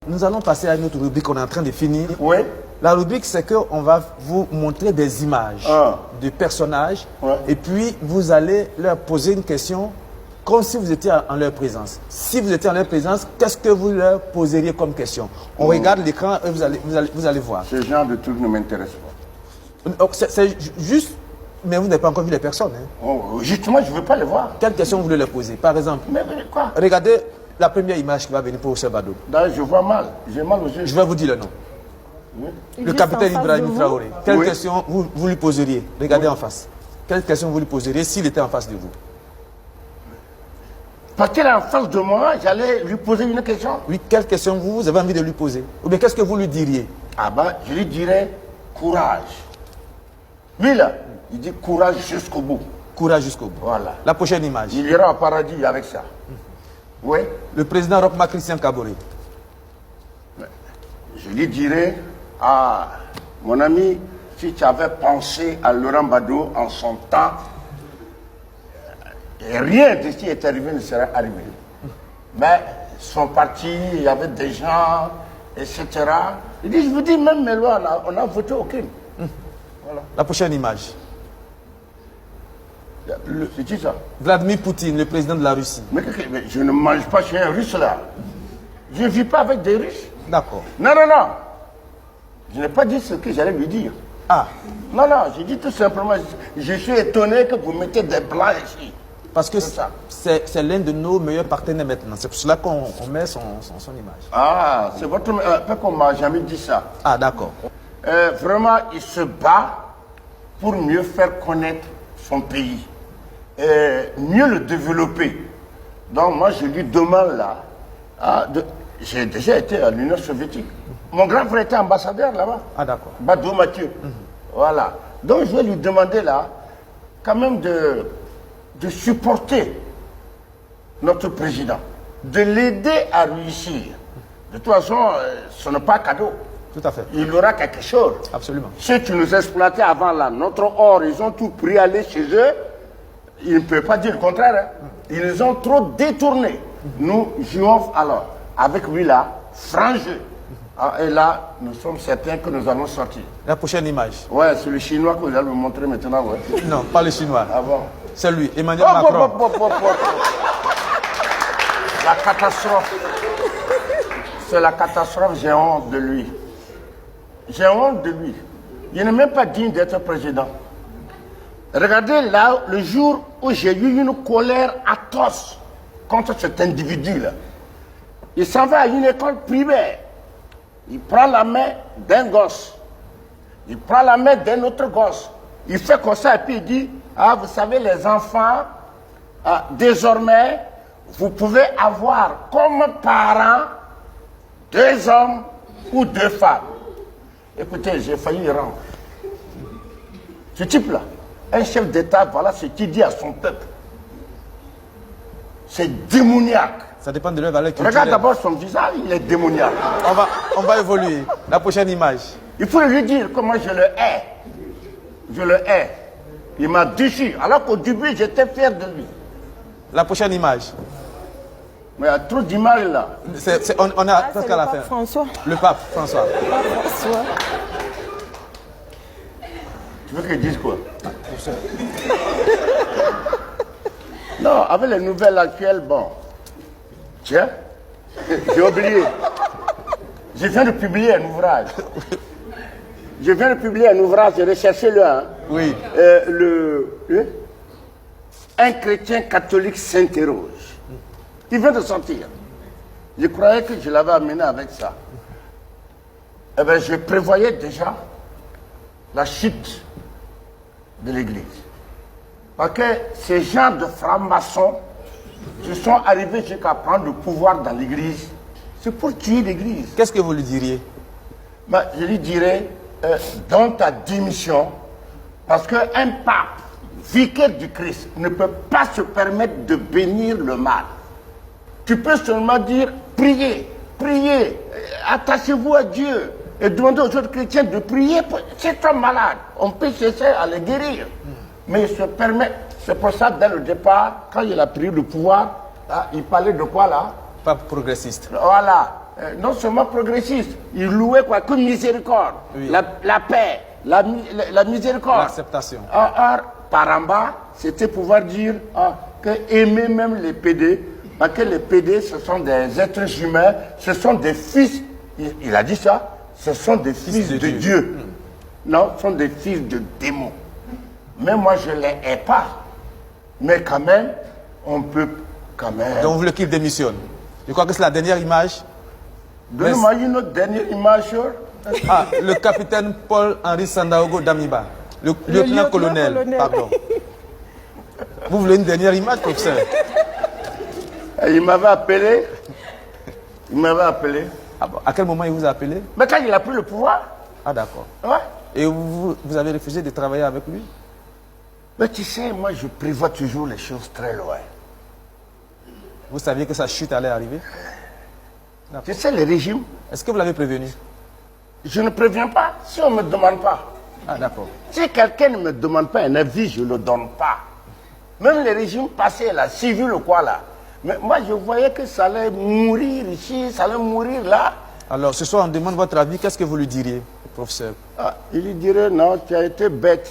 nous allons passer à une autre rubrique qu'on est en train de finir. Oui. La rubrique, c'est qu'on va vous montrer des images de personnages et puis vous allez leur poser une question comme si vous étiez en leur présence. Si vous étiez en leur présence, qu'est-ce que vous leur poseriez comme question? On regarde l'écran et vous allez voir. Ce genre de truc ne m'intéresse pas. C'est juste, mais vous n'avez pas encore vu les personnes. Hein. Oh, justement, je ne veux pas les voir. Quelle question vous voulez leur poser? Par exemple, mais quoi? Regardez la première image qui va venir pour M. Bado. Je vois mal. J'ai mal aux yeux. Je vais vous dire le nom. Oui. Le capitaine Ibrahim Traoré. Quelle question vous lui poseriez? Regardez en face. Quelle question vous lui poseriez s'il était en face de vous? Parce qu'il est en face de moi, j'allais lui poser une question. Oui, quelle question vous avez envie de lui poser? Ou bien qu'est-ce que vous lui diriez? Ah ben, je lui dirais courage. Lui là, il dit courage jusqu'au bout. Courage jusqu'au bout. Voilà. La prochaine image. Il ira au paradis avec ça. Oui. Le président Rochma Christian Kaboré. Je lui dirais, mon ami, si tu avais pensé à Laurent Gbagbo en son temps, rien de ce qui est arrivé ne serait arrivé. Mais son parti, il y avait des gens, etc. Il dit, je vous dis, même mes lois, on n'a voté aucune. Voilà. La prochaine image. C'est qui ça? Vladimir Poutine, le président de la Russie. Mais je ne mange pas chez un Russe là. Je ne vis pas avec des Russes. D'accord. Non, non, non. Je n'ai pas dit ce que j'allais lui dire. Ah. Non, non, j'ai dit tout simplement, je suis étonné que vous mettez des blancs ici. Parce que c'est l'un de nos meilleurs partenaires maintenant. C'est pour cela qu'on met son image. Ah, c'est votre... qu'on ne m'a jamais dit ça. Ah, d'accord. Vraiment, il se bat pour mieux faire connaître son pays. Mieux le développer. Donc moi, je lui demande là... J'ai déjà été à l'Union soviétique. Mon grand frère était ambassadeur là-bas. Ah, d'accord. Badou Mathieu. Voilà. Donc je vais lui demander là, quand même de supporter notre président, de l'aider à réussir. De toute façon, ce n'est pas cadeau. Tout à fait. Il aura quelque chose. Absolument. Ceux qui nous exploitaient avant là, notre or, ils ont tout pris aller chez eux. Ils ne peuvent pas dire le contraire. Hein. Ils nous ont trop détournés. Nous jouons alors avec lui là, franc jeu. Et là, nous sommes certains que nous allons sortir. La prochaine image. Ouais, c'est le chinois que vous allez me montrer maintenant. Ouais. Non, pas le chinois. Ah bon? C'est lui, Emmanuel Macron. La catastrophe. C'est la catastrophe, j'ai honte de lui. J'ai honte de lui. Il n'est même pas digne d'être président. Regardez là, le jour où j'ai eu une colère atroce contre cet individu-là. Il s'en va à une école primaire. Il prend la main d'un gosse. Il prend la main d'un autre gosse. Il fait comme ça et puis il dit, vous savez les enfants, désormais, vous pouvez avoir comme parents 2 hommes ou 2 femmes. Écoutez, j'ai failli y rendre. Ce type-là, un chef d'État, voilà ce qu'il dit à son peuple. C'est démoniaque. Ça dépend de leur valeur culturelle. Regarde d'abord son visage, il est démoniaque. On va évoluer. La prochaine image. Il faut lui dire comment je le hais. Je le hais. Il m'a déçu, alors qu'au début, j'étais fier de lui. La prochaine image. Mais il y a trop d'images là. On a presque à la fin. François. Le pape François. François. Tu veux qu'il dise quoi? Non, avec les nouvelles actuelles, bon. Tiens, j'ai oublié. Je viens de publier un ouvrage. Recherchez-le. Hein. Oui. Un chrétien catholique s'interroge. Il vient de sortir. Je croyais que je l'avais amené avec ça. Eh bien, je prévoyais déjà la chute de l'Église. Parce que ces gens de francs-maçons se sont arrivés jusqu'à prendre le pouvoir dans l'Église. C'est pour tuer l'Église. Qu'est-ce que vous lui diriez? Je lui dirais, donne ta démission, parce qu'un pape, vicaire du Christ, ne peut pas se permettre de bénir le mal. Tu peux seulement dire, priez, priez, attachez-vous à Dieu et demandez aux autres chrétiens de prier. C'est un malade, on peut chercher à les guérir. Mais il se permet, c'est pour ça, dès le départ, quand il a pris le pouvoir, il parlait de quoi là? Pape progressiste. Voilà, non seulement progressiste, il louait quoi que miséricorde, Oui. la paix, la miséricorde. L'acceptation. Par en bas, c'était pouvoir dire que aimer même les PD, parce que les PD, ce sont des êtres humains, ce sont des fils, il a dit ça, ce sont des fils de Dieu. Non, ce sont des fils de démons. Mais moi, je ne les hais pas. Mais quand même, on peut quand même... Donc vous voulez qu'il démissionne. Je crois que c'est la dernière image. Donne-moi une autre dernière image. Ah, le capitaine Paul-Henri Sandaogo Damiba. Le lieutenant-colonel, pardon. Vous voulez une dernière image, professeur? Il m'avait appelé. Il m'avait appelé. Ah bon, à quel moment il vous a appelé? Mais quand il a pris le pouvoir. Ah d'accord. Ouais. Et vous avez refusé de travailler avec lui? Mais tu sais, moi je prévois toujours les choses très loin. Vous saviez que sa chute allait arriver? Tu sais, les régimes. Est-ce que vous l'avez prévenu? Je ne préviens pas si on ne me demande pas. Ah d'accord. Si quelqu'un ne me demande pas un avis, je ne le donne pas. Même les régimes passés, là, civil ou quoi là. Mais moi je voyais que ça allait mourir ici, ça allait mourir là. Alors ce soir on demande votre avis, qu'est-ce que vous lui diriez, professeur? Il lui dirait non, tu as été bête.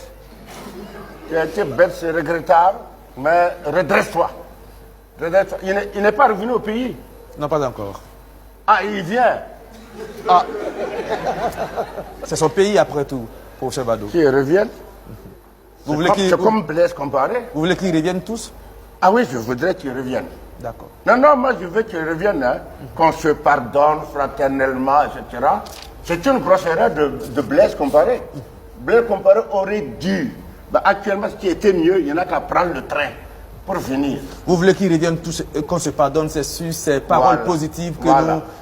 Tu as été bête, c'est regrettable, mais redresse-toi. Redresse-toi. Il n'est pas revenu au pays. Non, pas encore. Ah, il vient. Ah. C'est son pays après tout, professeur Bado. Qu'il revienne. C'est comme Blaise Compaoré. Vous voulez qu'ils reviennent tous? Ah oui, je voudrais qu'ils reviennent. D'accord. Non, moi je veux qu'ils reviennent, hein, qu'on se pardonne fraternellement, etc. C'est une grosse erreur de Blaise Compaoré. Blaise Compaoré aurait dû. Ben, actuellement, ce qui était mieux, il n'y en a qu'à prendre le train pour venir. Vous voulez qu'ils reviennent tous, qu'on se pardonne, c'est sur ces paroles positives que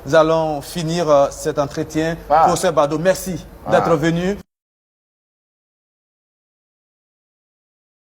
nous allons finir cet entretien. Professeur Bado, merci d'être venu.